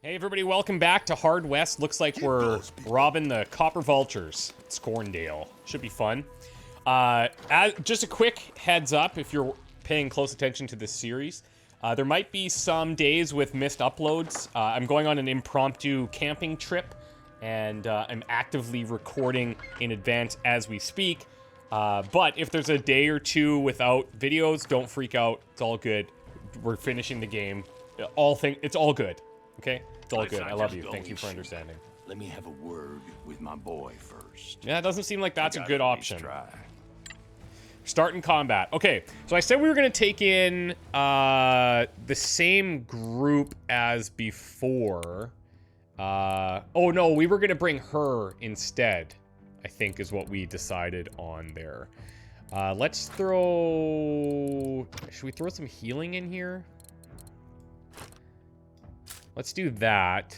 Hey everybody, welcome back to Hard West. Looks like we're robbing the copper vultures. It's Scorndale. Should be fun. Just a quick heads up, if you're paying close attention to this series, there might be some days with missed uploads. I'm going on an impromptu camping trip, and I'm actively recording in advance as we speak. But if there's a day or two without videos, don't freak out. It's all good. We're finishing the game. It's all good. Okay? It's all good. I love you. Thank you for understanding. Let me have a word with my boy first. Yeah, it doesn't seem like that's a good option. Starting combat. Okay, so I said we were going to take in the same group as before. Oh no, we were going to bring her instead, I think is what we decided on there. Let's throw... Should we throw some healing in here? Let's do that.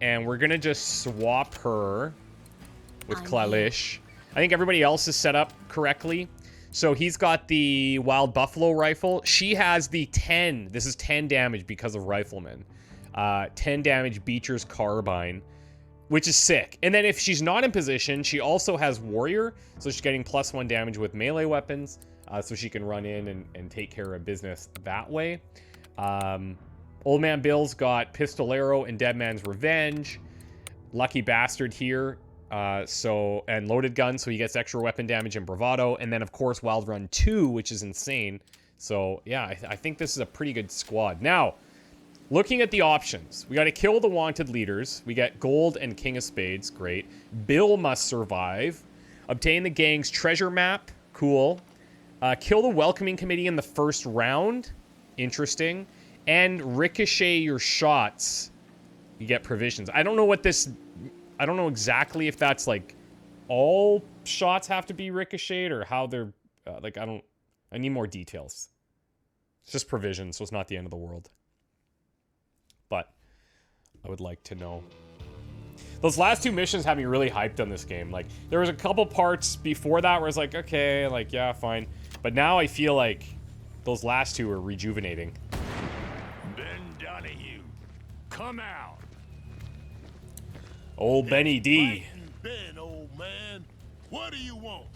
And we're gonna just swap her with Klalish. I think everybody else is set up correctly. So he's got the Wild Buffalo rifle. She has the 10. This is 10 damage because of Rifleman. 10 damage Beecher's Carbine, which is sick. And then if she's not in position, she also has Warrior. So she's getting +1 damage with melee weapons. So she can run in and take care of business that way. Old Man Bill's got Pistolero and Dead Man's Revenge. Lucky Bastard here. And Loaded Gun, so he gets extra weapon damage and Bravado. And then, of course, Wild Run 2, which is insane. So, yeah, I think this is a pretty good squad. Now, looking at the options. We got to kill the wanted leaders. We get Gold and King of Spades. Great. Bill must survive. Obtain the gang's treasure map. Cool. Kill the welcoming committee in the first round. Interesting. And ricochet your shots. You get provisions. I don't know what this... I don't know exactly if that's, like, all shots have to be ricocheted or how they're... like, I need more details. It's just provisions, so it's not the end of the world. But I would like to know. Those last two missions have me really hyped on this game. Like, there was a couple parts before that where I was like, okay, like, yeah, fine. But now I feel like those last two are rejuvenating. Come out. Old Benny D. Ben, old man. What do you want?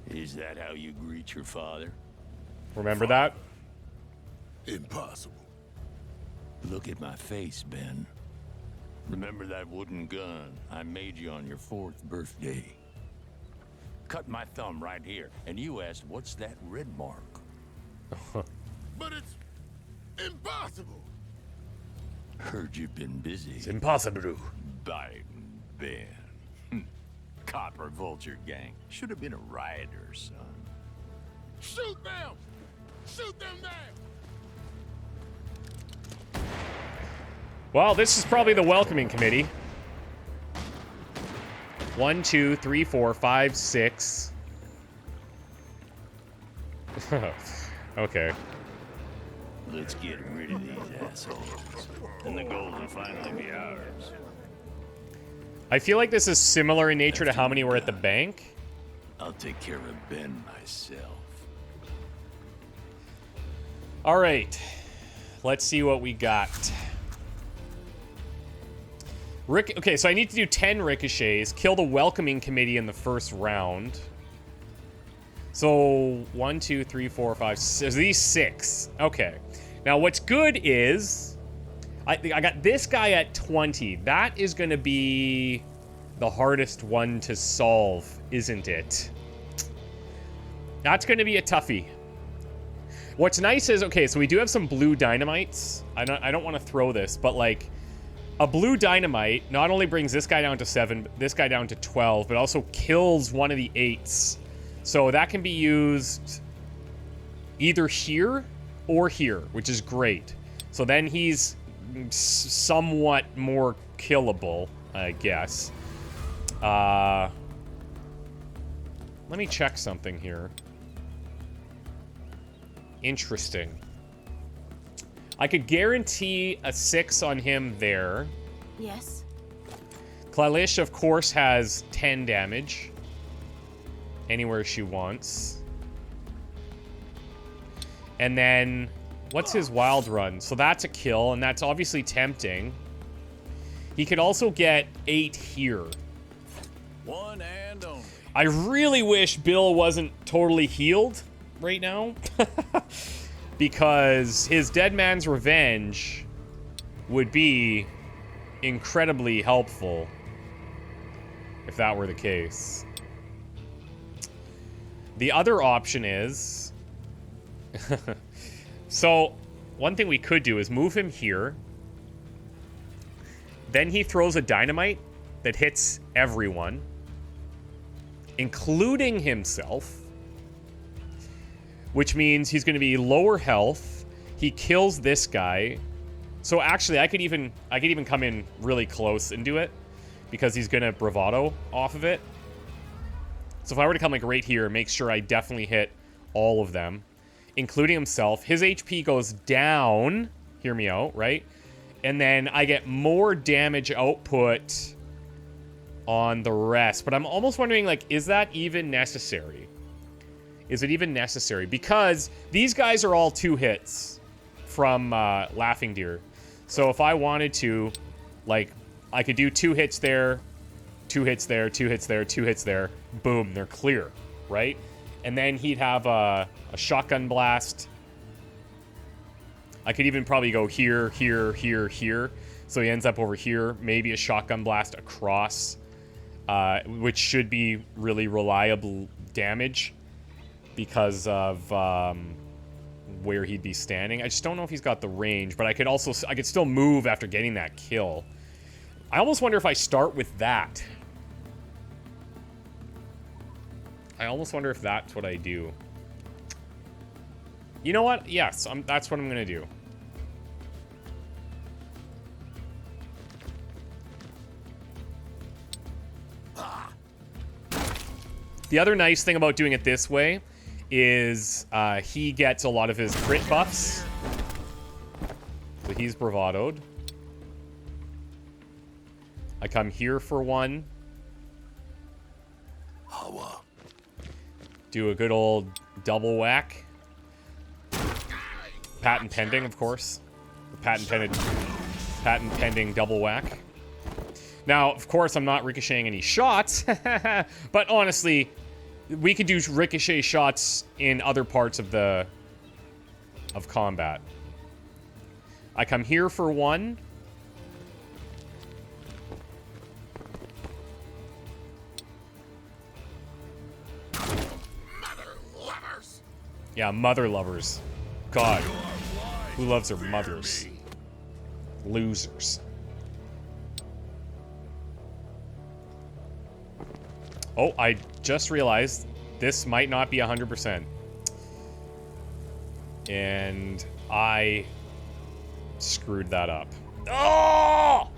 Is that how you greet your father? Remember that? Impossible. Look at my face, Ben. Remember that wooden gun I made you on your 4th birthday? Cut my thumb right here, and you asked, what's that red mark? But it's impossible. Heard you've been busy. It's impossible. Biting Ben. Copper vulture gang. Should have been a rioter, son. Shoot them! Shoot them down! Well, this is probably the welcoming committee. 1, 2, 3, 4, 5, 6. Okay. Let's get rid of these assholes, and the gold will finally be ours. I feel like this is similar in nature to how many were at the bank. I'll take care of Ben myself. All right. Let's see what we got. Okay, so I need to do 10 ricochets, kill the welcoming committee in the first round. So 1, 2, 3, 4, 5, 6. These 6. Okay. Now what's good is I got this guy at 20. That is going to be the hardest one to solve, isn't it? That's going to be a toughie. What's nice is, okay, so we do have some blue dynamites. I don't want to throw this, but like a blue dynamite not only brings this guy down to 7, this guy down to 12, but also kills one of the 8s. So that can be used either here or here, which is great. So then he's somewhat more killable, I guess. Let me check something here. Interesting. I could guarantee a 6 on him there. Yes. Klalish, of course, has 10 damage. Anywhere she wants. And then What's his wild run? So that's a kill, and that's obviously tempting. He could also get 8 here. One and only. I really wish Bill wasn't totally healed right now. Because his Dead Man's Revenge would be incredibly helpful if that were the case. The other option is... So, one thing we could do is move him here. Then he throws a dynamite that hits everyone, including himself, which means he's going to be lower health. He kills this guy. So actually, I could even come in really close and do it because he's going to bravado off of it. So if I were to come like right here, make sure I definitely hit all of them, including himself. His HP goes down. Hear me out, right? And then I get more damage output on the rest. But I'm almost wondering, like, is that even necessary? Is it even necessary? Because these guys are all 2 hits from Laughing Deer. So if I wanted to, like, I could do 2 hits there, 2 hits there, 2 hits there, 2 hits there. Boom, they're clear, right? And then he'd have a shotgun blast. I could even probably go here, here, here, here. So he ends up over here. Maybe a shotgun blast across, which should be really reliable damage because of where he'd be standing. I just don't know if he's got the range, but I could still move after getting that kill. I almost wonder if I start with that. I almost wonder if that's what I do. You know what? Yes, that's what I'm going to do. The other nice thing about doing it this way is he gets a lot of his crit buffs. So he's bravadoed. I come here for 1. Do a good old double whack. Patent pending, of course. Patent pending double whack. Now, of course, I'm not ricocheting any shots, but honestly, we could do ricochet shots in other parts of combat. I come here for 1. Mother lovers. Yeah, mother lovers. God, who loves their mothers? Losers. Oh, I just realized this might not be 100%. And I screwed that up. Oh!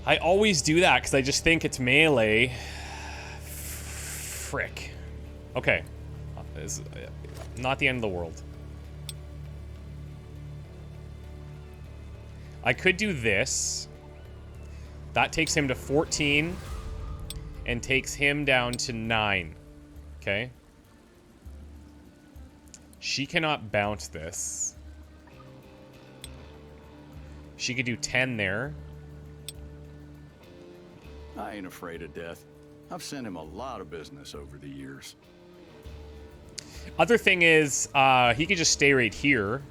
I always do that because I just think it's melee. Frick. Okay. It's not the end of the world. I could do this. That takes him to 14 and takes him down to 9. Okay. She cannot bounce this. She could do 10 there. I ain't afraid of death. I've sent him a lot of business over the years. Other thing is, he could just stay right here.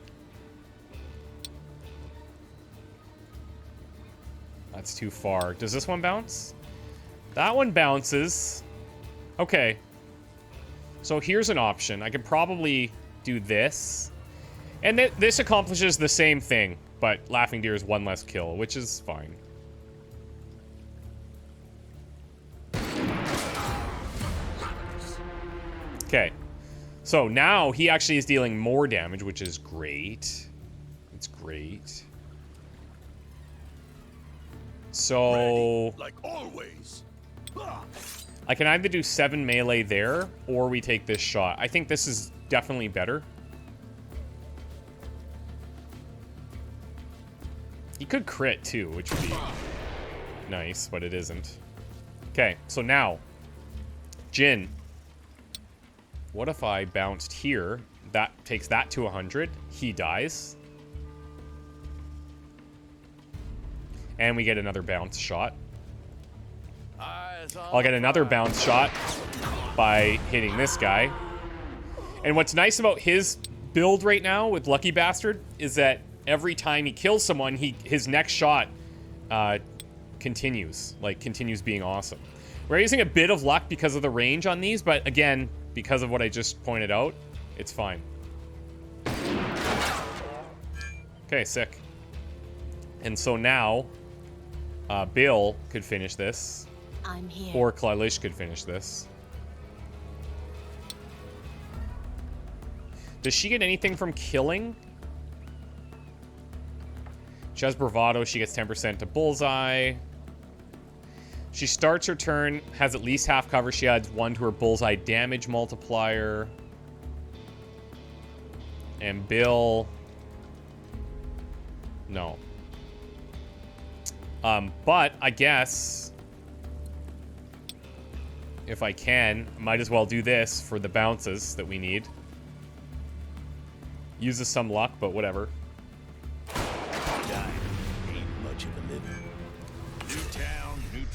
That's too far. Does this one bounce? That one bounces. Okay. So here's an option. I could probably do this. And this accomplishes the same thing, but Laughing Deer is 1 less kill, which is fine. Okay. So now he actually is dealing more damage, which is great. It's great. So Ready, like always. I can either do 7 melee there, or we take this shot. I think this is definitely better. He could crit too, which would be nice, but it isn't. Okay, so now, Jin. What if I bounced here? that takes that to 100. He dies. And we get another bounce shot. I'll get another bounce shot by hitting this guy. And what's nice about his build right now with Lucky Bastard is that every time he kills someone, his next shot continues being awesome. We're using a bit of luck because of the range on these, but again, because of what I just pointed out, it's fine. Okay, sick. And so now, Bill could finish this. I'm here. Or Clalish could finish this. Does she get anything from killing? She has bravado. She gets 10% to bullseye. She starts her turn, has at least half cover. She adds 1 to her bullseye damage multiplier. And Bill... No. But I guess... if I can, might as well do this for the bounces that we need. Uses some luck, but whatever.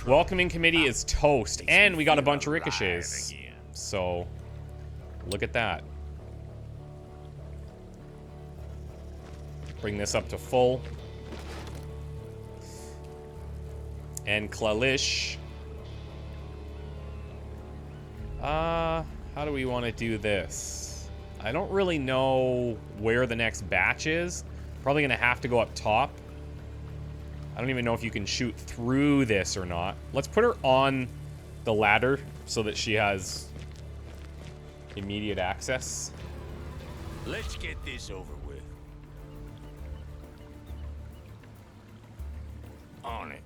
Welcoming committee is toast, and we got a bunch of ricochets. So, look at that. Bring this up to full. And Clalish. How do we want to do this? I don't really know where the next batch is. Probably gonna have to go up top. I don't even know if you can shoot through this or not. Let's put her on the ladder so that she has immediate access. Let's get this over with. On it.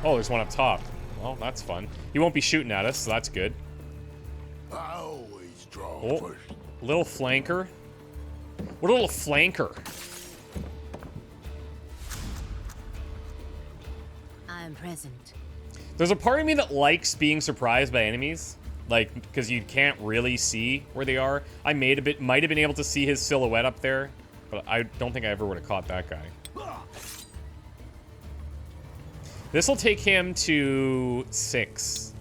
Oh, there's one up top. Well, that's fun. He won't be shooting at us, so that's good. I always draw Oh, first. little flanker. What a little flanker. I am present. There's a part of me that likes being surprised by enemies. Like, because you can't really see where they are. I might have been able to see his silhouette up there, but I don't think I ever would have caught that guy. This will take him to 6.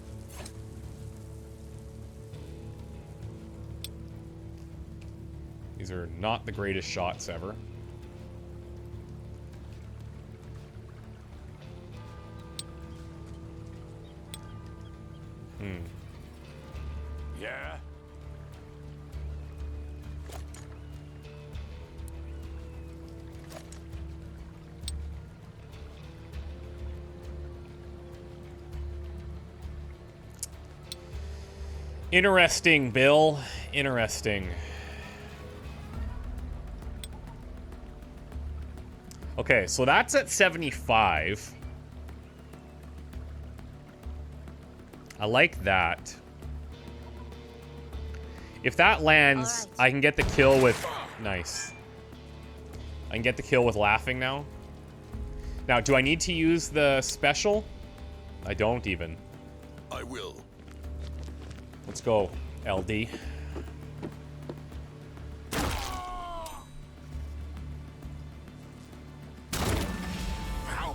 These are not the greatest shots ever. Yeah? Interesting, Bill. Interesting. Okay, so that's at 75. I like that. If that lands, All right. I can get the kill with... Nice. I can get the kill with laughing now. Now, do I need to use the special? I don't even. I will. Let's go, LD.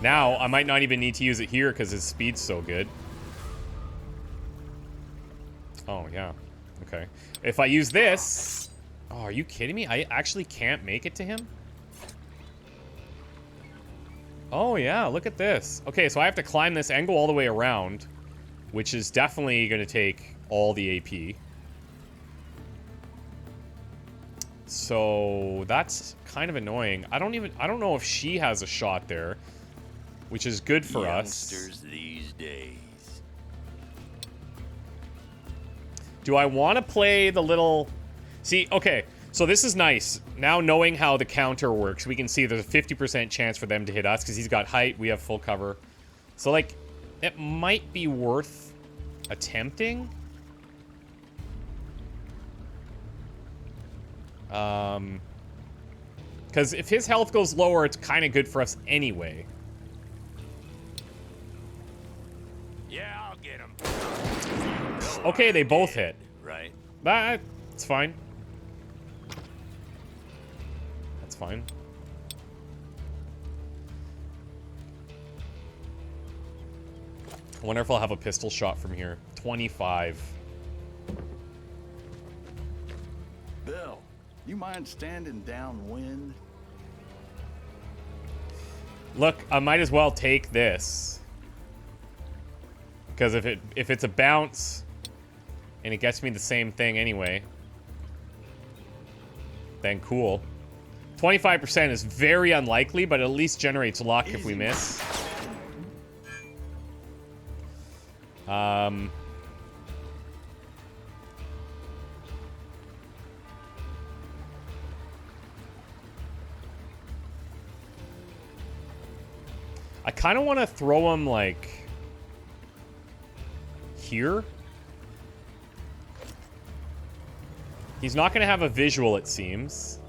Now, I might not even need to use it here because his speed's so good. Oh, yeah. Okay. If I use this... Oh, are you kidding me? I actually can't make it to him? Oh, yeah. Look at this. Okay, so I have to climb this and go all the way around, which is definitely going to take all the AP. So that's kind of annoying. I don't know if she has a shot there, which is good for us. Youngsters these days. Do I want to play the little... See, okay, so this is nice. Now knowing how the counter works, we can see there's a 50% chance for them to hit us because he's got height, we have full cover. So, like, it might be worth attempting. Because if his health goes lower, it's kind of good for us anyway. Yeah, I'll get him. Okay, they both hit. Right? That That's fine. That's fine. I wonder if I'll have a pistol shot from here. 25. Bill, you mind standing downwind? Look, I might as well take this. Because if it's a bounce and it gets me the same thing anyway, then cool. 25% is very unlikely, but at least generates luck if we miss. I kind of want to throw him, like, here. He's not going to have a visual, it seems.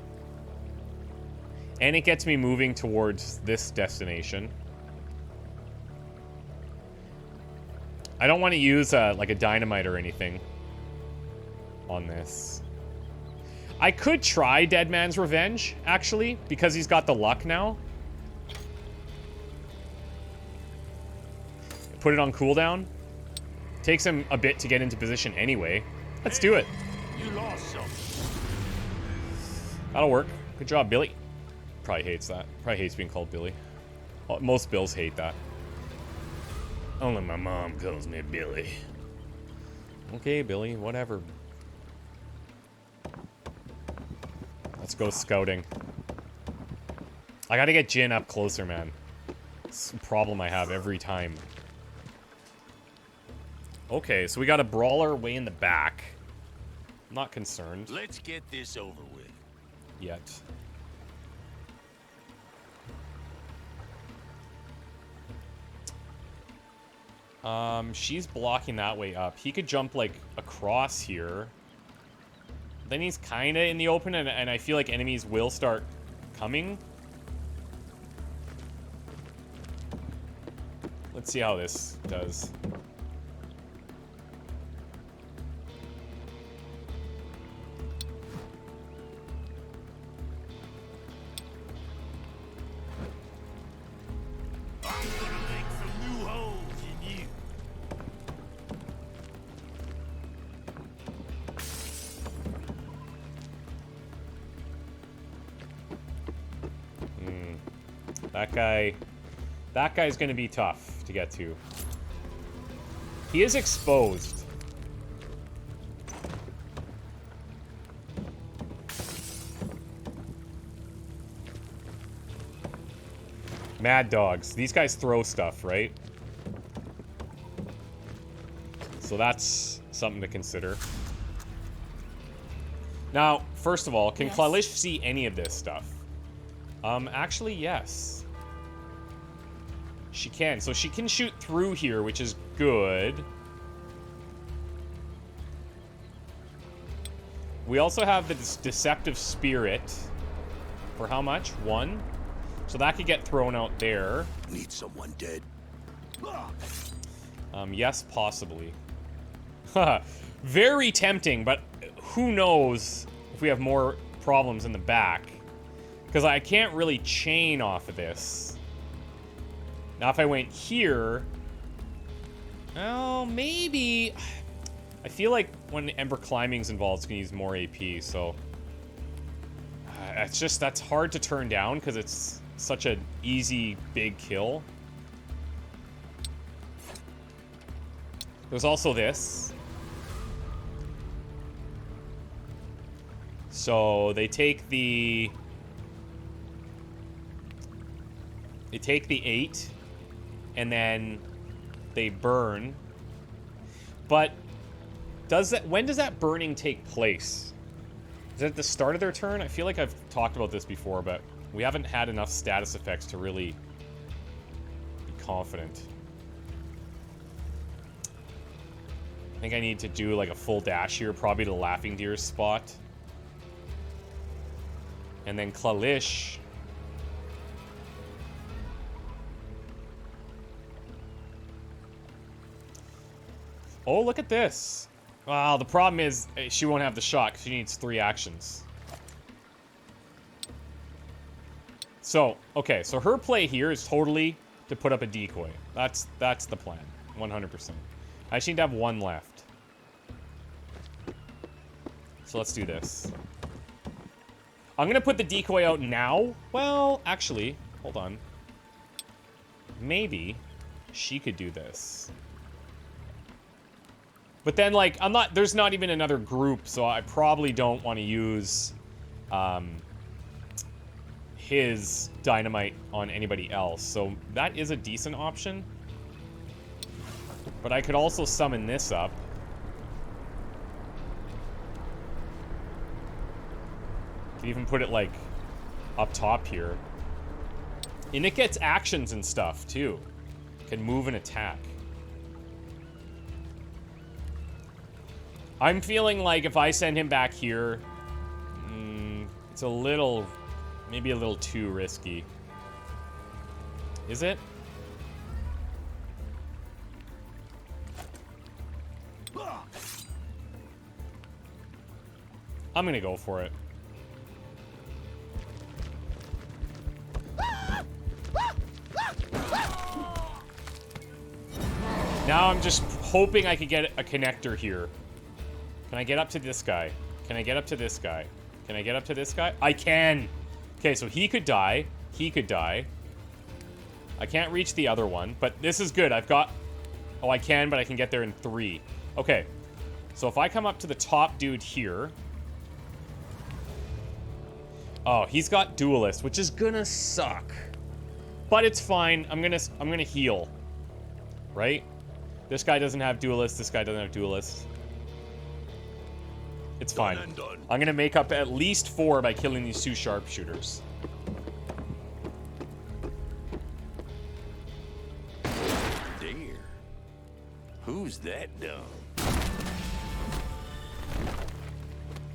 And it gets me moving towards this destination. I don't want to use, like, a dynamite or anything on this. I could try Dead Man's Revenge, actually, because he's got the luck now. Put it on cooldown. Takes him a bit to get into position anyway. Let's do it. You lost something. That'll work. Good job, Billy. Probably hates that. Probably hates being called Billy. Well, most Bills hate that. Only my mom calls me Billy. Okay, Billy, whatever. Let's go scouting. I gotta get Jin up closer, man. It's a problem I have every time. Okay, so we got a brawler way in the back. I'm not concerned. Let's get this over with. Yet. She's blocking that way up. He could jump, like, across here. Then he's kind of in the open, and I feel like enemies will start coming. Let's see how this does. That guy's gonna be tough to get to. He is exposed. Mad dogs. These guys throw stuff, right? So that's something to consider. Now, first of all, can Klalish see any of this stuff? Actually, yes. She can. So she can shoot through here, which is good. We also have the Deceptive Spirit. For how much? 1. So that could get thrown out there. Need someone dead. Yes, possibly. Very tempting, but who knows if we have more problems in the back. Because I can't really chain off of this. Now, if I went here... Oh, maybe... I feel like when Ember Climbing's involved, it's going to use more AP, so... it's just, that's hard to turn down, because it's such an easy, big kill. There's also this. So, they take the... They take the 8, and then they burn. But when does that burning take place? Is it at the start of their turn? I feel like I've talked about this before, but we haven't had enough status effects to really be confident. I think I need to do like a full dash here, probably to Laughing Deer's spot. And then Klalish... Oh, look at this. Well, the problem is she won't have the shot because she needs 3 actions. So, okay, so her play here is totally to put up a decoy. That's the plan, 100%. I just need to have 1 left. So let's do this. I'm gonna put the decoy out now. Well, actually, hold on. Maybe she could do this. But then, like, there's not even another group, so I probably don't want to use, his dynamite on anybody else. So that is a decent option. But I could also summon this up. Could even put it, like, up top here. And it gets actions and stuff, too. Can move and attack. I'm feeling like if I send him back here, it's a little, maybe a little too risky. Is it? I'm gonna go for it. Now I'm just hoping I could get a connector here. Can I get up to this guy? Can I get up to this guy? Can I get up to this guy? I can! Okay, so he could die. He could die. I can't reach the other one, but this is good. I've got... Oh, I can, but I can get there in 3. Okay. So if I come up to the top dude here... Oh, he's got Duelist, which is gonna suck. But it's fine. I'm gonna heal. Right? This guy doesn't have Duelist. This guy doesn't have Duelist. It's fine. I'm gonna make up at least 4 by killing these 2 sharpshooters. Dear, who's that dumb?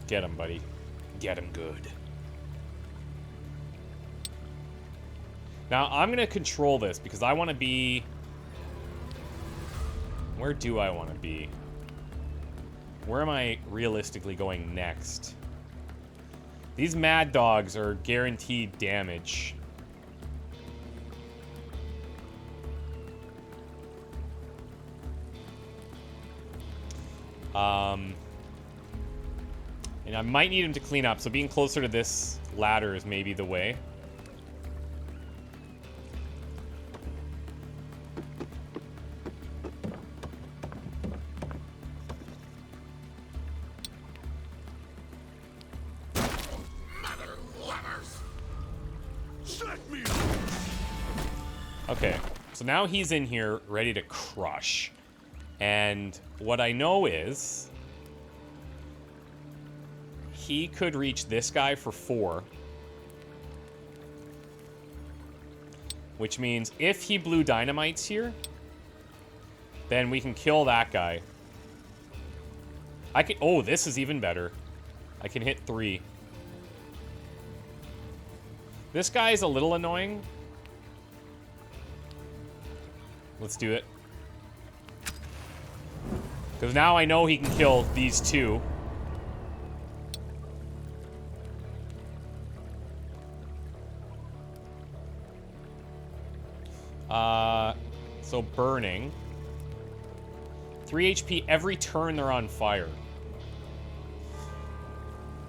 Get him, buddy. Get him good. Now, I'm gonna control this because I want to be... Where do I want to be? Where am I realistically going next? These mad dogs are guaranteed damage. And I might need him to clean up, so being closer to this ladder is maybe the way. Okay, so now he's in here ready to crush. And what I know is he could reach this guy for 4. Which means if he blew dynamites here, then we can kill that guy. I can... Oh, this is even better. I can hit 3. This guy is a little annoying. Let's do it. Because now I know he can kill these 2. So burning. 3 HP every turn they're on fire.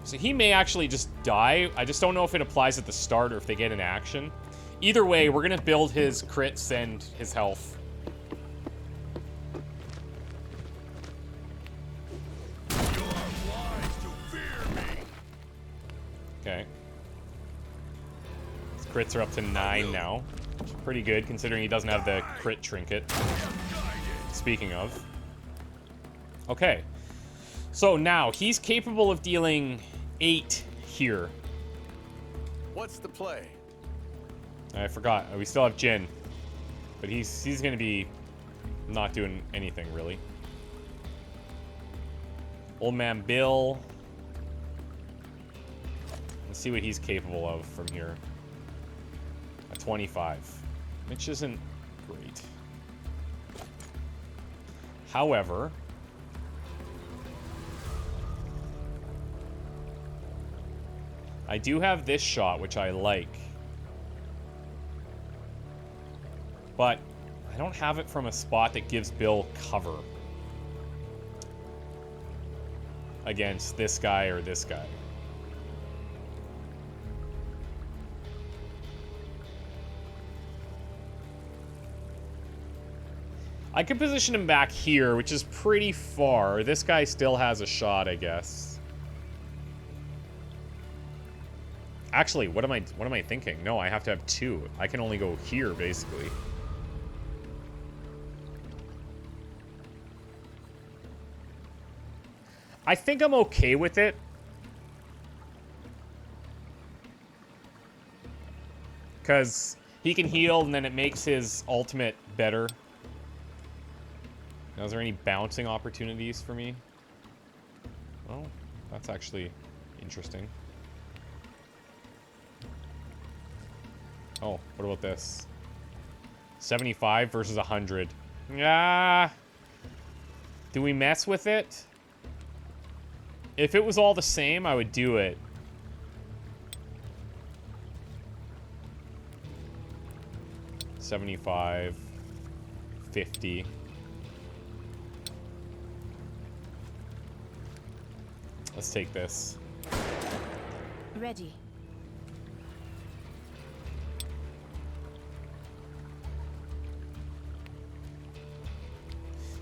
So he may actually just die. I just don't know if it applies at the start or if they get an action. Either way, we're going to build his crits and his health. Okay. His crits are up to 9 now. Which is pretty good considering he doesn't have the crit trinket. Speaking of. Okay. So now, he's capable of dealing 8 here. What's the play? I forgot. We still have Jin. But he's going to be not doing anything, really. Old Man Bill. Let's see what he's capable of from here. A 25. Which isn't great. However... I do have this shot, which I like. But I don't have it from a spot that gives Bill cover against this guy or this guy. I could position him back here, which is pretty far. This guy still has a shot, I guess. Actually, what am I thinking? No, I have to have two. I can only go here, basically. I think I'm okay with it. Because he can heal, and then it makes his ultimate better. Now, is there any bouncing opportunities for me? Well, that's actually interesting. Oh, what about this? 75 versus 100. Yeah. Do we mess with it? If it was all the same, I would do it. $75, $50. Let's take this. Ready.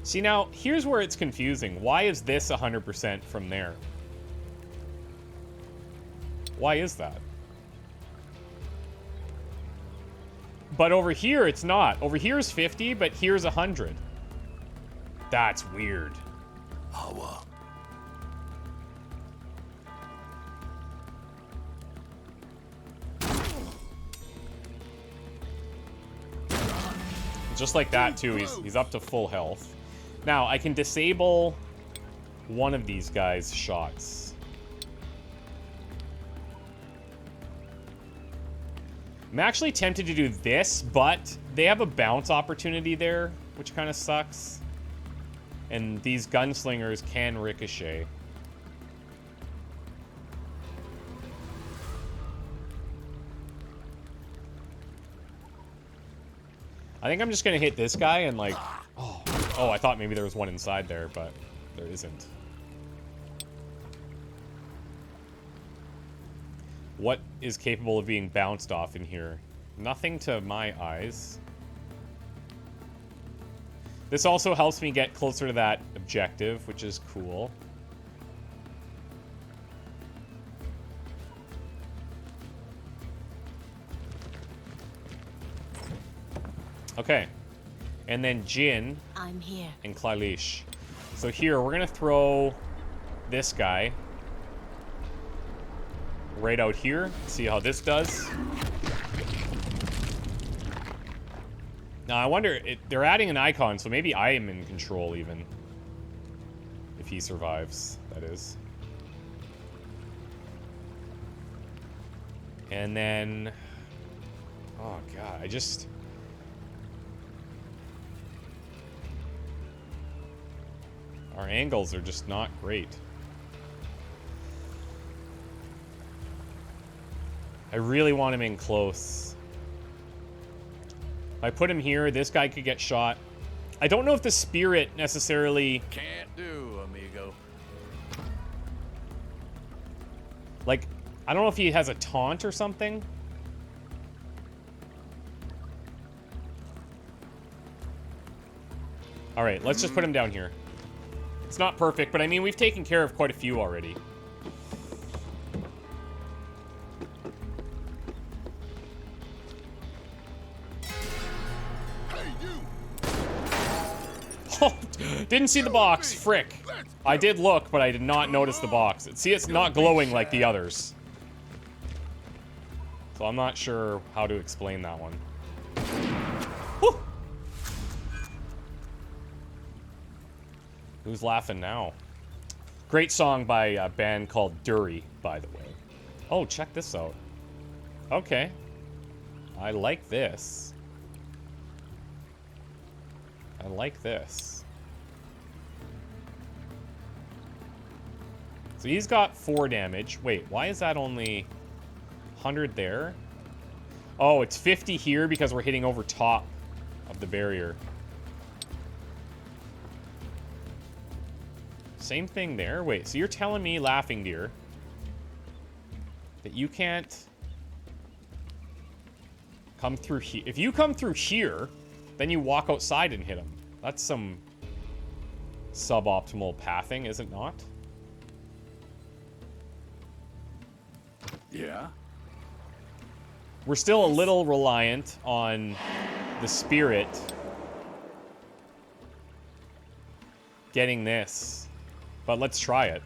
See, now, here's where it's confusing. Why is this 100% from there? Why is that? But over here, it's not. Over here is 50, but here's 100. That's weird. Hawa. Just like that, too. He's up to full health. Now, I can disable one of these guys' shots. I'm actually tempted to do this, but they have a bounce opportunity there, which kind of sucks. And these gunslingers can ricochet. I think I'm just gonna hit this guy and like... Oh, I thought maybe there was one inside there, but there isn't. What is capable of being bounced off in here? Nothing to my eyes. This also helps me get closer to that objective, which is cool. Okay. And then Jin I'm here. and Klaalish. So here, we're going to throw this guy right out here. See how this does. Now, I wonder, they're adding an icon, so maybe I am in control even. If he survives, that is. And then... Oh, God, I just... Our angles are just not great. I really want him in close. If I put him here, this guy could get shot. I don't know if the spirit necessarily... Can't do, amigo. Like, I don't know if he has a taunt or something. Alright, let's just put him down here. It's not perfect, but I mean, we've taken care of quite a few already. Hey, you! Oh, didn't see the box. Frick. I did look, but I did not notice the box. See, it's not glowing like the others. So I'm not sure how to explain that one. Whew. Who's laughing now? Great song by a band called Dury, by the way. Oh, check this out. Okay. I like this. I like this. So he's got 4 damage. Wait, why is that only... 100 there. Oh, it's 50 here because we're hitting over top of the barrier. Same thing there. Wait, so you're telling me, Laughing Deer, that you can't come through here? If you come through here, then you walk outside and hit him. That's some suboptimal pathing, is it not? Yeah? We're still a little reliant on the spirit getting this. But let's try it.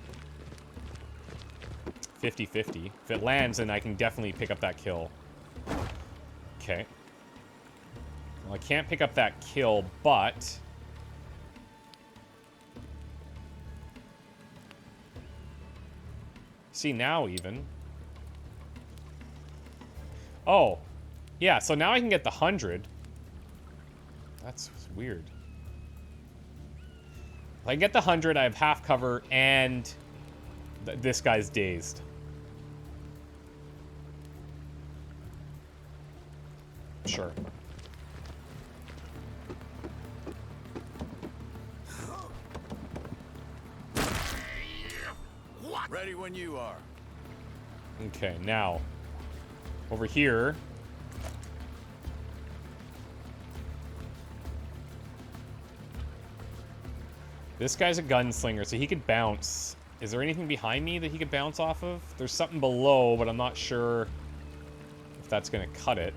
50-50. If it lands, then I can definitely pick up that kill. Okay. Well, I can't pick up that kill, but... See, now even... Oh. Yeah, so now I can get the 100. That's weird. If I get the 100, I have half cover, and this guy's dazed. Sure. Ready when you are. Okay, now. Over here. This guy's a gunslinger, so he could bounce. Is there anything behind me that he could bounce off of? There's something below, but I'm not sure if that's going to cut it.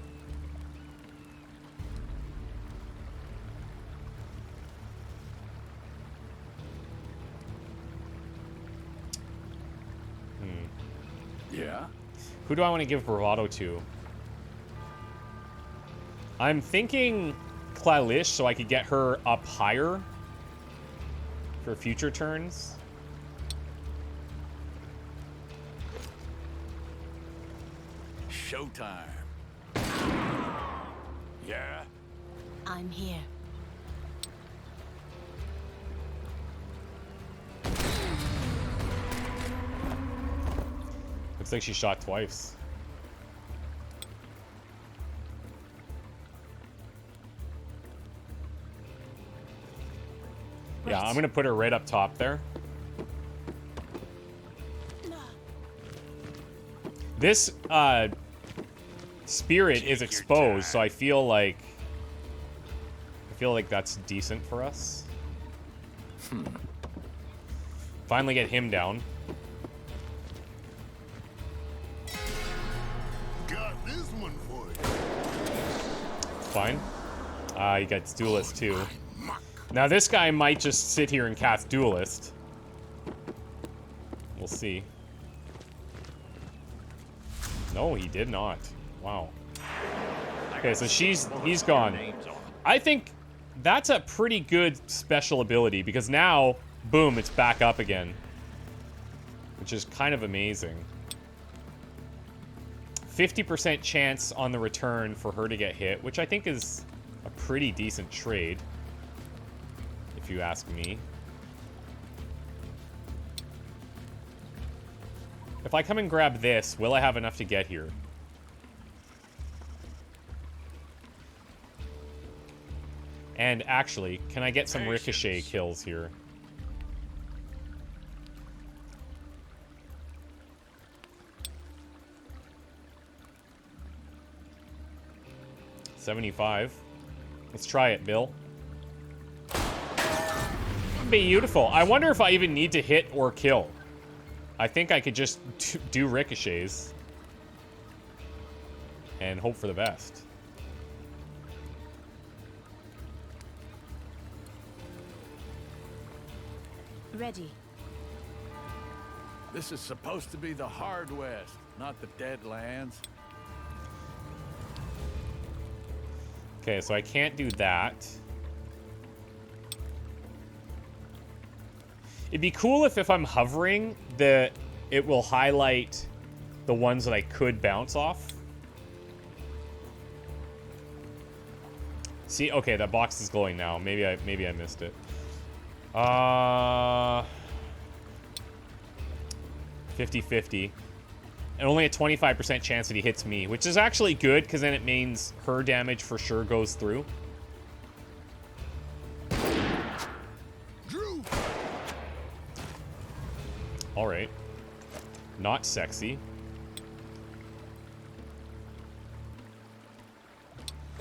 Yeah? Who do I want to give bravado to? I'm thinking Clalish, so I could get her up higher for future turns. Showtime. Yeah? I'm here. Looks like she shot twice. Yeah, I'm gonna put her right up top there. This spirit is exposed, so I feel like that's decent for us. Finally get him down. Got this one for you. Fine. You got Duelist too. Now this guy might just sit here and cast Duelist. We'll see. No, he did not. Wow. Okay, so he's gone. I think that's a pretty good special ability because now, boom, it's back up again. Which is kind of amazing. 50% chance on the return for her to get hit, which I think is a pretty decent trade, if you ask me. If I come and grab this, will I have enough to get here? And actually, can I get some ricochet kills here? $75. Let's try it, Bill. Beautiful. I wonder if I even need to hit or kill. I think I could just do ricochets and hope for the best. Ready. This is supposed to be the Hard West, not the Deadlands. Okay, so I can't do that. It'd be cool if I'm hovering, it will highlight the ones that I could bounce off. See, okay, that box is glowing now. Maybe I missed it. 50-50. And only a 25% chance that he hits me, which is actually good, because then it means her damage for sure goes through. Drew. Alright. Not sexy.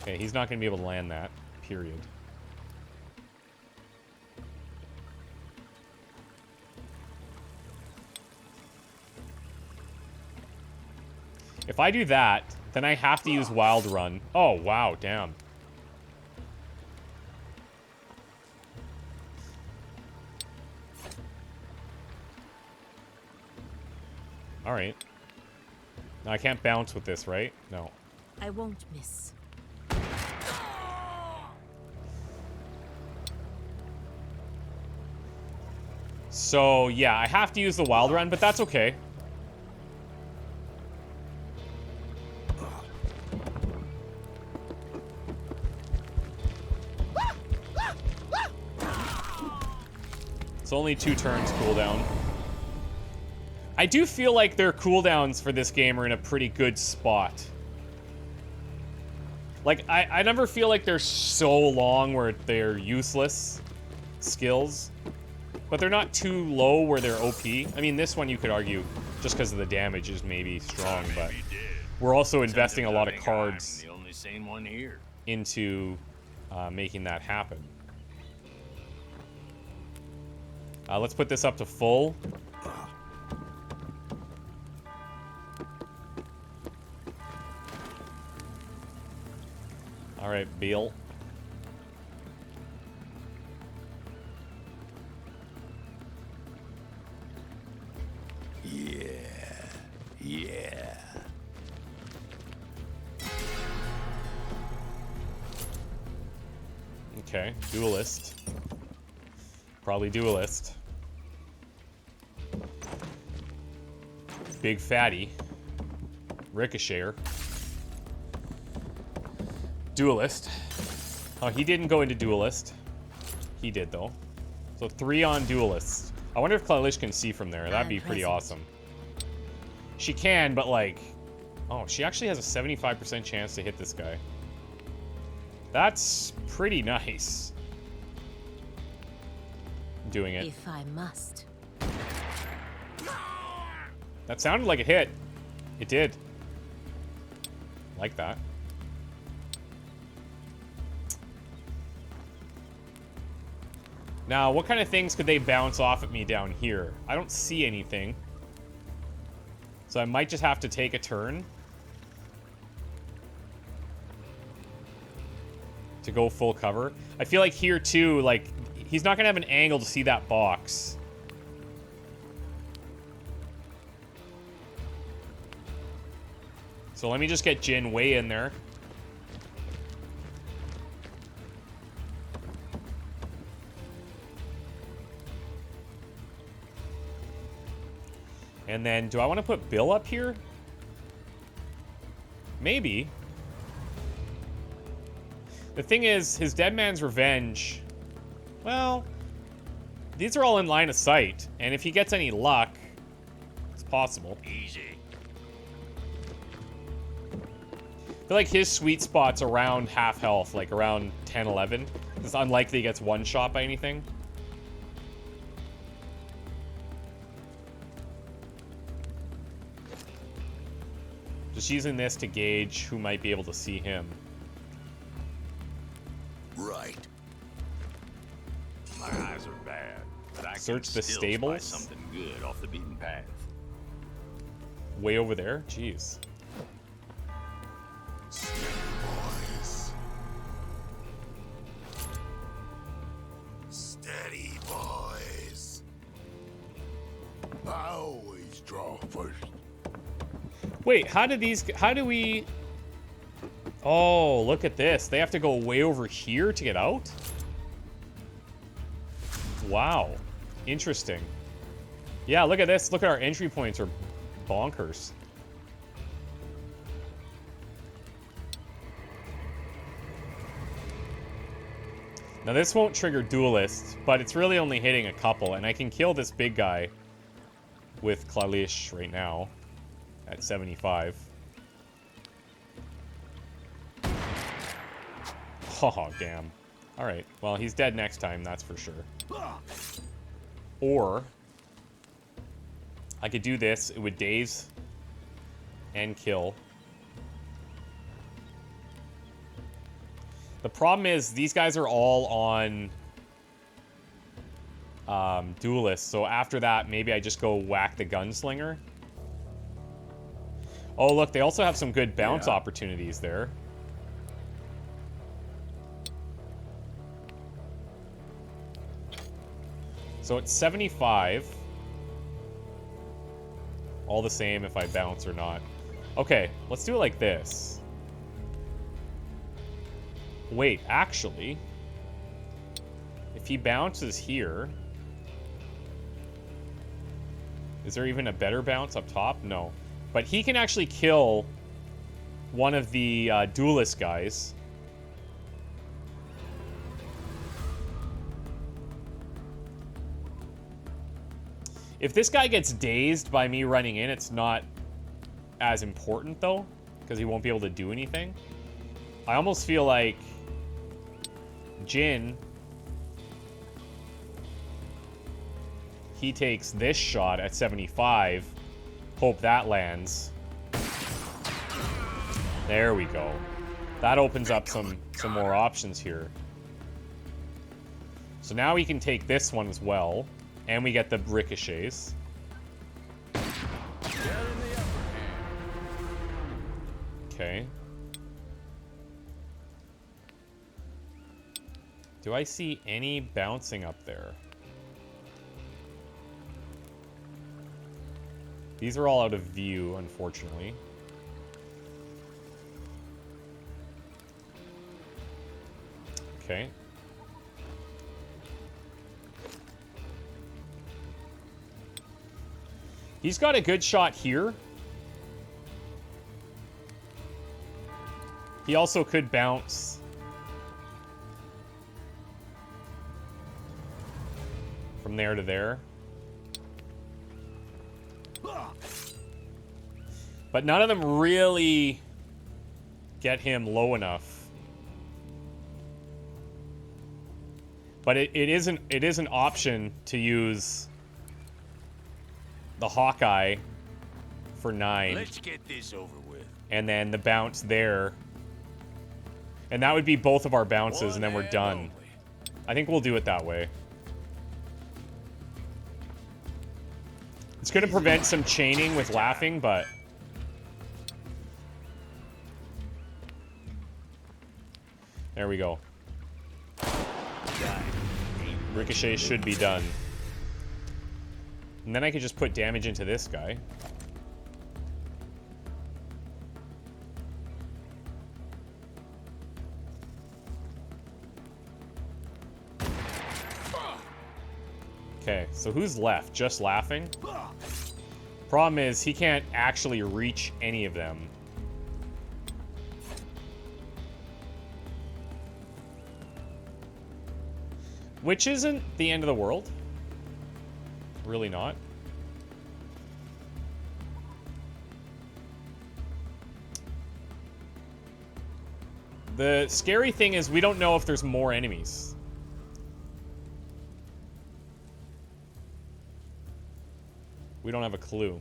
Okay, he's not going to be able to land that. Period. If I do that, then I have to use Wild Run. Oh, wow, damn. Alright. Now I can't bounce with this, right? No. I won't miss. So, yeah, I have to use the Wild Run, but that's okay. It's only 2 turns cooldown. I do feel like their cooldowns for this game are in a pretty good spot. Like, I never feel like they're so long where they're useless skills. But they're not too low where they're OP. I mean, this one you could argue, just because of the damage, is maybe strong, but we're also investing a lot of cards the only sane one here. into making that happen. Let's put this up to full. All right, Bill. Yeah. Okay, duelist. Probably duelist. Big fatty. Ricocheter. Duelist. Oh, he didn't go into duelist. He did, though. So 3 on duelist. I wonder if Clalish can see from there. That'd be pretty awesome. She can, but like... Oh, she actually has a 75% chance to hit this guy. That's pretty nice. Doing it. If I must. That sounded like a hit. It did. Like that. Now, what kind of things could they bounce off at me down here? I don't see anything. So I might just have to take a turn to go full cover. I feel like here, too, like, he's not going to have an angle to see that box. So let me just get Jin way in there. And then, do I want to put Bill up here? Maybe. The thing is, his Dead Man's Revenge... Well, these are all in line of sight. And if he gets any luck, it's possible. Easy. I feel like his sweet spot's around half health, like around 10, 11. It's unlikely he gets one shot by anything. Just using this to gauge who might be able to see him. Right. My eyes are bad, but I Search can the still stables? spy something good off the beaten path. Way over there? Jeez. Boys. Steady, boys. I always draw first. Wait, how do we... Oh, look at this. They have to go way over here to get out? Wow. Interesting. Yeah, look at this. Look at our entry points are bonkers. Now this won't trigger duelists, but it's really only hitting a couple, and I can kill this big guy with Clalish right now. at 75. Oh, damn. Alright, well, he's dead next time, that's for sure. Or, I could do this. It would daze and kill. The problem is, these guys are all on duelists, so after that, maybe I just go whack the gunslinger. Oh, look, they also have some good bounce opportunities there. So it's 75. All the same if I bounce or not. Okay, let's do it like this. Wait, actually, if he bounces here, is there even a better bounce up top? No. But he can actually kill one of the duelist guys. If this guy gets dazed by me running in, it's not as important, though, because he won't be able to do anything. I almost feel like Jin, he takes this shot at 75. Hope that lands. There we go. That opens up some more options here. So now we can take this one as well. And we get the ricochets. Okay. Do I see any bouncing up there? These are all out of view, unfortunately. Okay. He's got a good shot here. He also could bounce. From there to there. But none of them really get him low enough. But it is an option to use the Hawkeye for 9. Let's get this over with. And then the bounce there. And that would be both of our bounces, and then we're done. I think we'll do it that way. It's going to prevent some chaining with laughing, but... There we go. Ricochet should be done. And then I could just put damage into this guy. Okay, so who's left? Just laughing? Problem is, he can't actually reach any of them. Which isn't the end of the world. Really not. The scary thing is we don't know if there's more enemies. We don't have a clue.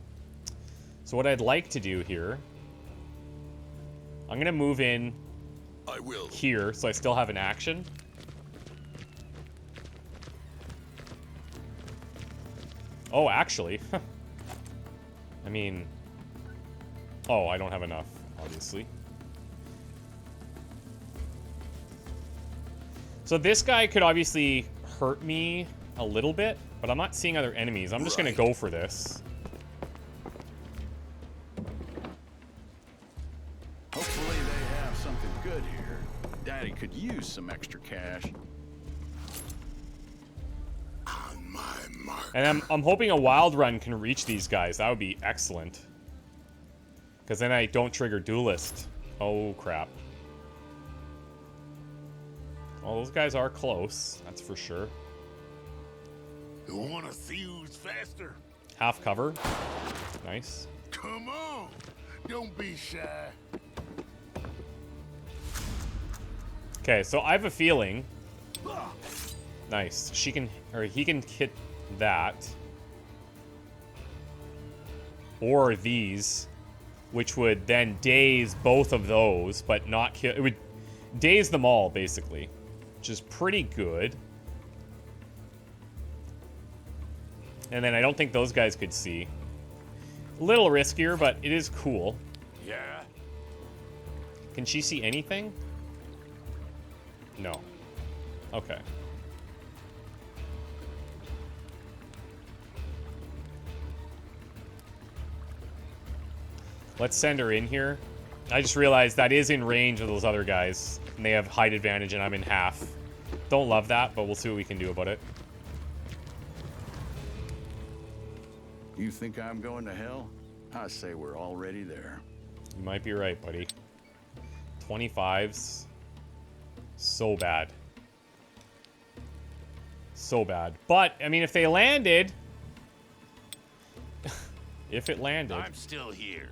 So what I'd like to do here, I'm gonna move in here so I still have an action. Oh, actually. I mean... Oh, I don't have enough, obviously. So this guy could obviously hurt me a little bit, but I'm not seeing other enemies. I'm just gonna go for this. Hopefully they have something good here. Daddy could use some extra cash. On my mark. And I'm hoping a wild run can reach these guys. That would be excellent. Because then I don't trigger duelist. Oh, crap. Well, those guys are close. That's for sure. You wanna see who's faster? Half cover. Nice. Come on. Don't be shy. Okay, so I have a feeling. Nice. She can, or he can hit that. Or these, which would then daze both of those, but not kill. It would daze them all, basically, which is pretty good. And then I don't think those guys could see. A little riskier, but it is cool. Yeah? Can she see anything? No. Okay. Let's send her in here. I just realized that is in range of those other guys. And they have height advantage and I'm in half. Don't love that, but we'll see what we can do about it. You think I'm going to hell? I say we're already there. You might be right, buddy. 25s. So bad. So bad. But, I mean, if they landed... if it landed... I'm still here.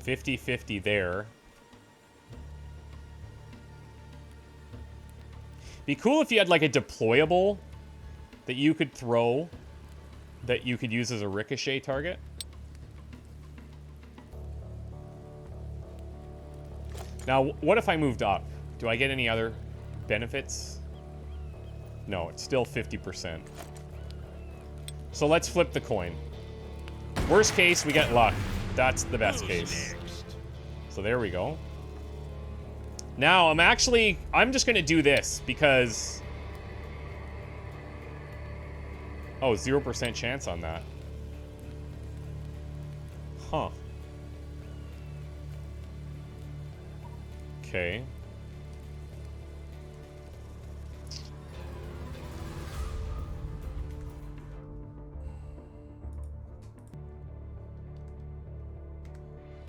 50-50 there. Be cool if you had like a deployable that you could throw that you could use as a ricochet target. Now, what if I moved up? Do I get any other benefits? No, it's still 50%. So let's flip the coin. Worst case, we get luck. That's the best case. So there we go. Now, I'm just going to do this because... Oh, 0% chance on that. Huh. Okay.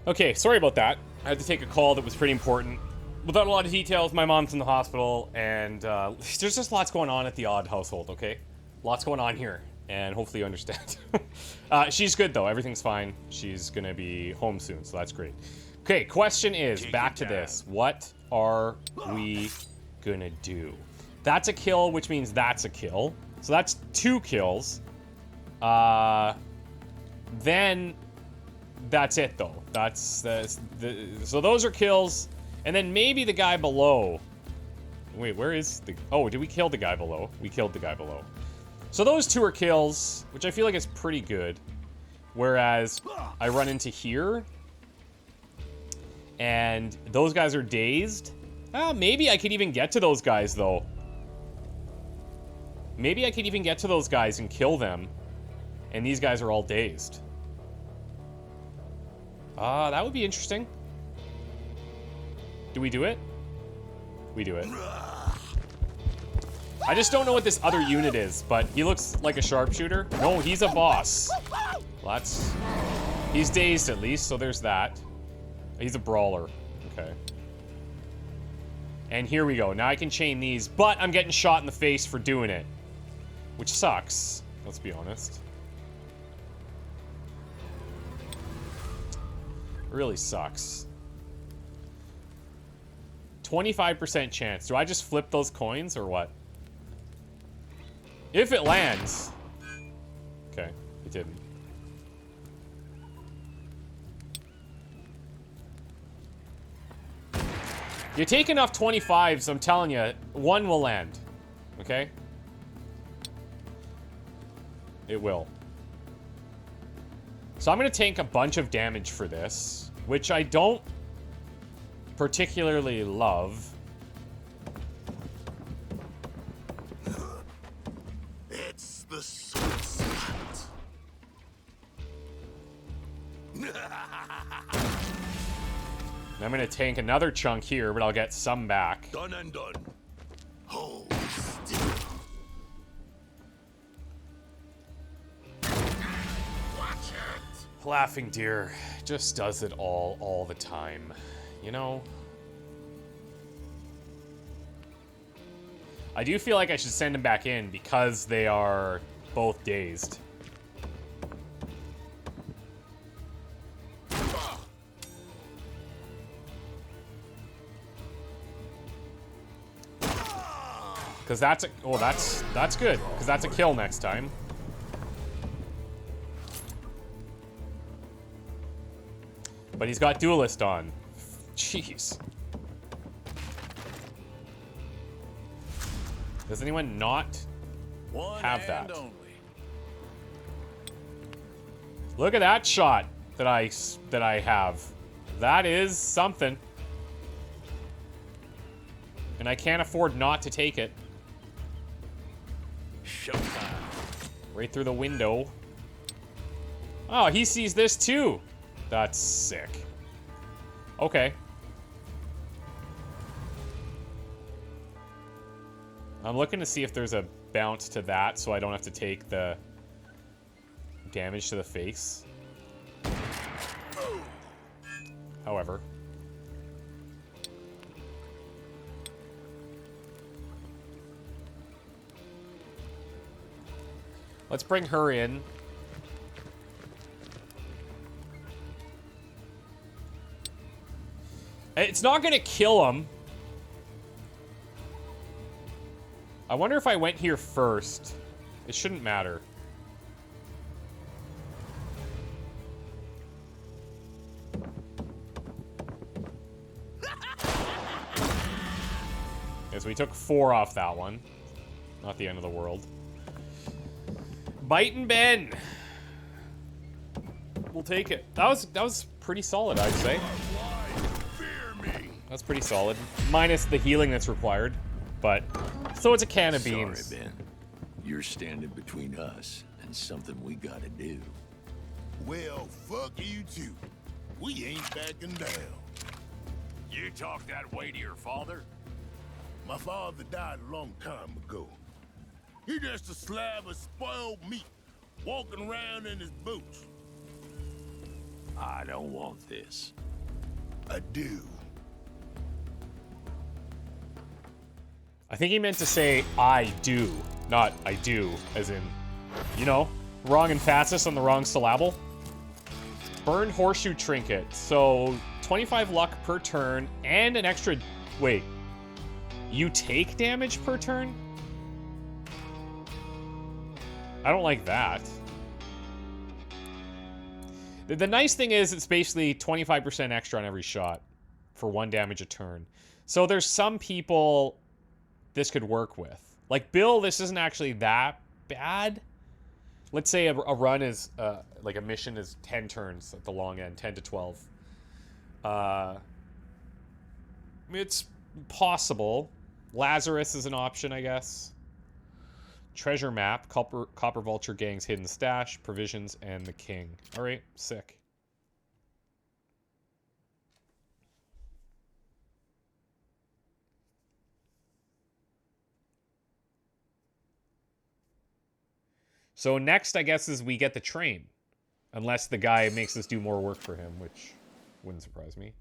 Okay, sorry about that. I had to take a call that was pretty important. Without a lot of details, my mom's in the hospital, and there's just lots going on at the Odd household, okay? Lots going on here, and hopefully you understand. She's good, though. Everything's fine. She's going to be home soon, so that's great. Okay, question is, back to this. What are we going to do? That's a kill, which means that's a kill. So that's 2 kills. Then... That's it, though. So those are kills, and then maybe the guy below. Wait, where is the... Oh, did we kill the guy below? We killed the guy below. So those 2 are kills, which I feel like is pretty good. Whereas I run into here, and those guys are dazed. Maybe I could even get to those guys, though. Maybe I could even get to those guys and kill them, and these guys are all dazed. That would be interesting. Do we do it? We do it. I just don't know what this other unit is, but he looks like a sharpshooter. No, he's a boss. Well, he's dazed at least, so there's that. He's a brawler. Okay. And here we go. Now I can chain these, but I'm getting shot in the face for doing it. Which sucks, let's be honest. Really sucks. 25% chance. Do I just flip those coins or what? If it lands. Okay, it didn't. You take enough 25s, I'm telling you, one will land. Okay? It will. So I'm going to tank a bunch of damage for this, which I don't particularly love. It's the sweet spot. I'm going to tank another chunk here, but I'll get some back. Done and done. Hold still. Watch it. Laughing Deer just does it all the time. You know? I do feel like I should send them back in because they are both dazed. Because that's a... Oh, that's good. Because that's a kill next time. But he's got Duelist on. Jeez. Does anyone not have that? Only. Look at that shot that I have. That is something. And I can't afford not to take it. Showtime. Right through the window. Oh, he sees this too. That's sick. Okay. I'm looking to see if there's a bounce to that so I don't have to take the damage to the face. However. Let's bring her in. It's not gonna kill him. I wonder if I went here first. It shouldn't matter. Yes, we took 4 off that one. Not the end of the world. Biting Ben. We'll take it. That was pretty solid, I'd say. That's pretty solid. Minus the healing that's required. But, so it's a can of beans. Sorry, Ben. You're standing between us and something we gotta do. Well, fuck you too. We ain't backing down. You talk that way to your father? My father died a long time ago. He just a slab of spoiled meat, walking around in his boots. I don't want this. I do. I think he meant to say, I do, not I do, as in, you know, wrong emphasis on the wrong syllable. Burned horseshoe trinket. So, 25 luck per turn, and an extra... Wait. You take damage per turn? I don't like that. The nice thing is it's basically 25% extra on every shot for 1 damage a turn. So there's some people this could work with. Like Bill, this isn't actually that bad. Let's say a run is, like a mission is 10 turns at the long end, 10 to 12. It's possible. Lazarus is an option, I guess. Treasure map, Copper Vulture Gang's hidden stash, provisions, and the king. All right, sick. So next, I guess, is we get the train. Unless the guy makes us do more work for him, which wouldn't surprise me.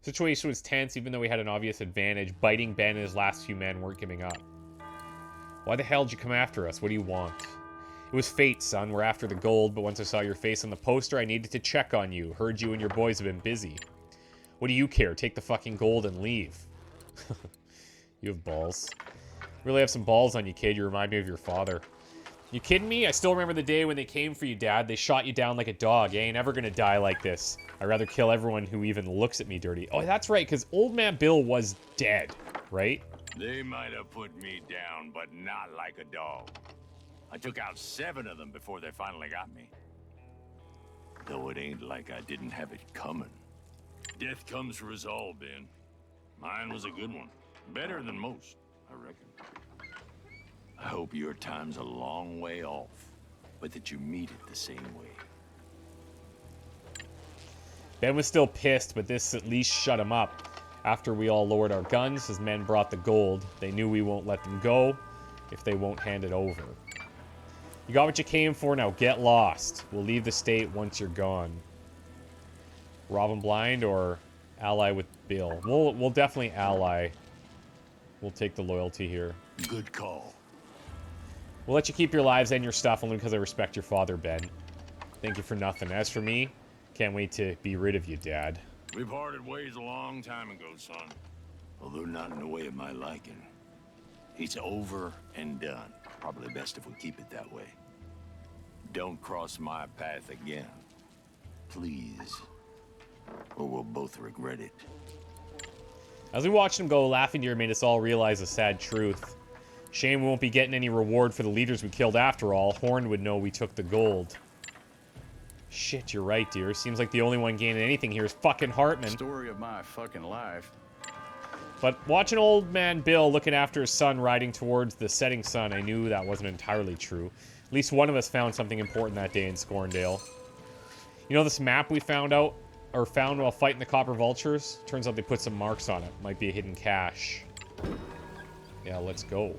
Situation was tense, even though we had an obvious advantage. Biting Ben and his last few men weren't giving up. Why the hell did you come after us? What do you want? It was fate, son. We're after the gold, but once I saw your face on the poster, I needed to check on you. Heard you and your boys have been busy. What do you care? Take the fucking gold and leave. You have balls. Really have some balls on you, kid. You remind me of your father. You kidding me? I still remember the day when they came for you, Dad. They shot you down like a dog. You ain't ever gonna die like this. I'd rather kill everyone who even looks at me dirty. Oh, that's right, because Old Man Bill was dead, right? They might have put me down, but not like a dog. I took out 7 of them before they finally got me. Though it ain't like I didn't have it coming. Death comes for us all, Ben. Mine was a good one. Better than most, I reckon. I hope your time's a long way off, but that you meet it the same way. Ben was still pissed, but this at least shut him up. After we all lowered our guns, his men brought the gold. They knew we won't let them go if they won't hand it over. You got what you came for, now get lost. We'll leave the state once you're gone. Rob him blind or ally with Bill? We'll definitely ally. We'll take the loyalty here. Good call. We'll let you keep your lives and your stuff only because I respect your father, Ben. Thank you for nothing. As for me, can't wait to be rid of you, Dad. We've parted ways a long time ago, son. Although not in the way of my liking. It's over and done. Probably best if we keep it that way. Don't cross my path again. Please. Or we'll both regret it. As we watched him go, Laughing Deer made us all realize a sad truth. Shame we won't be getting any reward for the leaders we killed after all. Horn would know we took the gold. Shit, you're right, dear. Seems like the only one gaining anything here is fucking Hartman. Story of my fucking life. But watching old man Bill looking after his son riding towards the setting sun, I knew that wasn't entirely true. At least one of us found something important that day in Scorndale. You know this map we found while fighting the copper vultures? Turns out they put some marks on it. Might be a hidden cache. Yeah, let's go.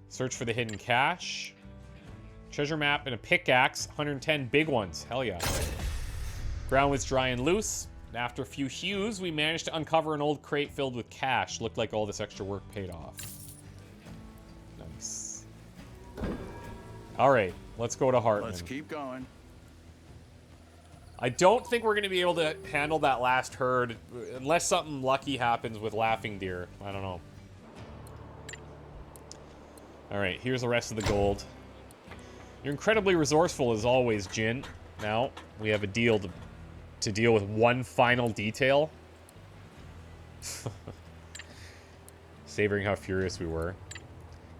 Search for the hidden cache. Treasure map and a pickaxe. 110 big ones. Hell yeah. Ground was dry and loose. After a few hews, we managed to uncover an old crate filled with cash. Looked like all this extra work paid off. Nice. Alright, let's go to Hartman. Let's keep going. I don't think we're going to be able to handle that last herd unless something lucky happens with Laughing Deer. I don't know. Alright, here's the rest of the gold. You're incredibly resourceful as always, Jin. Now, we have a deal to deal with one final detail. Savoring how furious we were.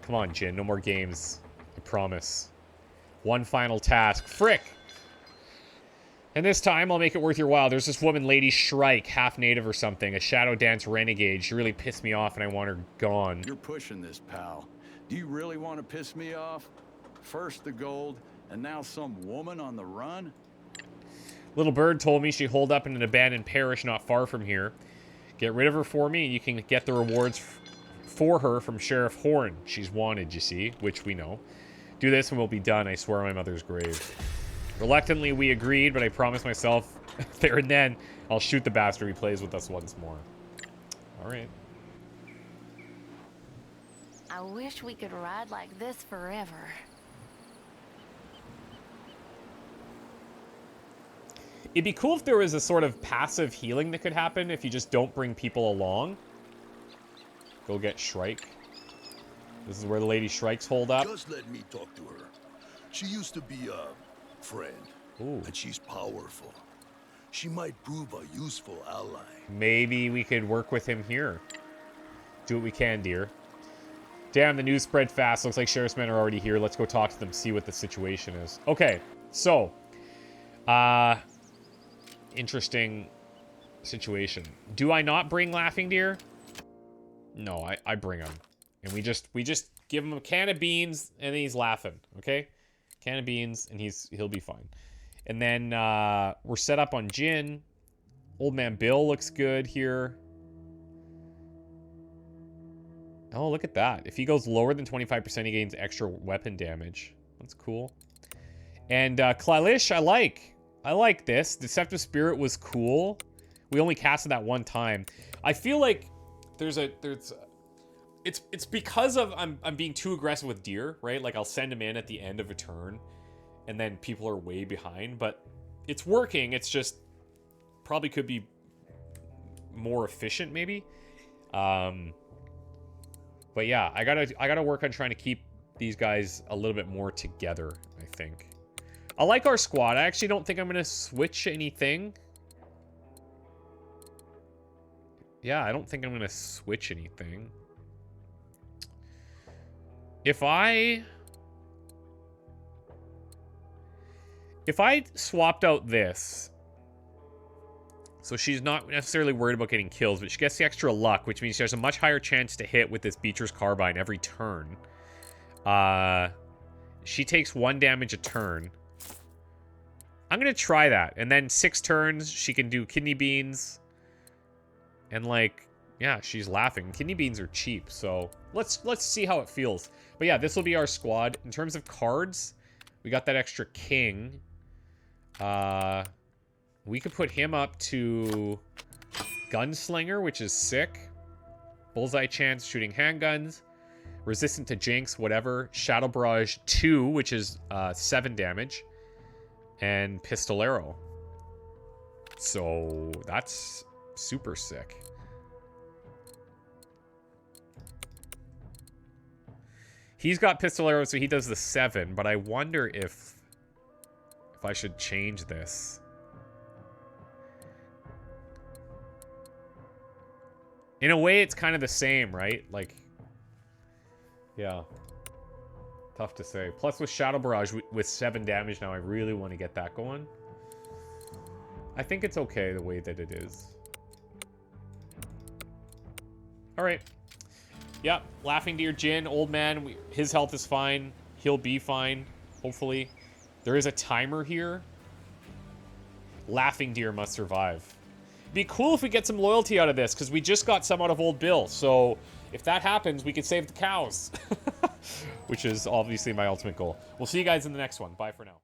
Come on, Jin, no more games. I promise. One final task. Frick! And this time, I'll make it worth your while. There's this woman, Lady Shrike, half native or something, a shadow dance renegade. She really pissed me off and I want her gone. You're pushing this, pal. Do you really want to piss me off? First the gold, and now some woman on the run? Little Bird told me she holed up in an abandoned parish not far from here. Get rid of her for me, and you can get the rewards for her from Sheriff Horn. She's wanted, you see, which we know. Do this and we'll be done, I swear on my mother's grave. Reluctantly, we agreed, but I promised myself there and then I'll shoot the bastard who plays with us once more. Alright. I wish we could ride like this forever. It'd be cool if there was a sort of passive healing that could happen if you just don't bring people along. Go get Shrike. This is where the Lady Shrikes hold up. Just let me talk to her. She used to be a friend. Ooh. And she's powerful. She might prove a useful ally. Maybe we could work with him here. Do what we can, dear. Damn, the news spread fast. Looks like sheriff's men are already here. Let's go talk to them, see what the situation is. Okay, so. Interesting situation. Do I not bring Laughing Deer? No, I bring him. And we just give him a can of beans, and he's laughing, okay? Can of beans, and he'll be fine. And then, we're set up on Jin. Old Man Bill looks good here. Oh, look at that. If he goes lower than 25%, he gains extra weapon damage. That's cool. And Klalish, I like this. Deceptive Spirit was cool. We only casted that one time. I feel like it's because of I'm being too aggressive with deer, right? Like I'll send him in at the end of a turn and then people are way behind, but it's working. It's just probably could be more efficient maybe. But yeah, I gotta work on trying to keep these guys a little bit more together, I think. I like our squad. I actually don't think I'm gonna switch anything. Yeah, I don't think I'm gonna switch anything. If I swapped out this, so she's not necessarily worried about getting kills, but she gets the extra luck, which means she has a much higher chance to hit with this Beecher's Carbine every turn. She takes 1 damage a turn. I'm gonna try that, and then 6 turns she can do kidney beans, and like, yeah, she's laughing. Kidney beans are cheap, so let's see how it feels. But yeah, this will be our squad. In terms of cards, we got that extra king. We could put him up to Gunslinger, which is sick. Bullseye chance, shooting handguns. Resistant to Jinx, whatever. Shadow Barrage 2, which is 7 damage. And Pistolero. So that's super sick. He's got Pistolero, so he does the 7, but I wonder if I should change this. In a way, it's kind of the same, right? Like, yeah. Tough to say. Plus, with Shadow Barrage, with 7 damage now, I really want to get that going. I think it's okay the way that it is. Alright. Yep, Laughing Deer Jin, old man. His health is fine. He'll be fine, hopefully. There is a timer here. Laughing Deer must survive. Be cool if we get some loyalty out of this, because we just got some out of Old Bill. So if that happens, we can save the cows. Which is obviously my ultimate goal. We'll see you guys in the next one. Bye for now.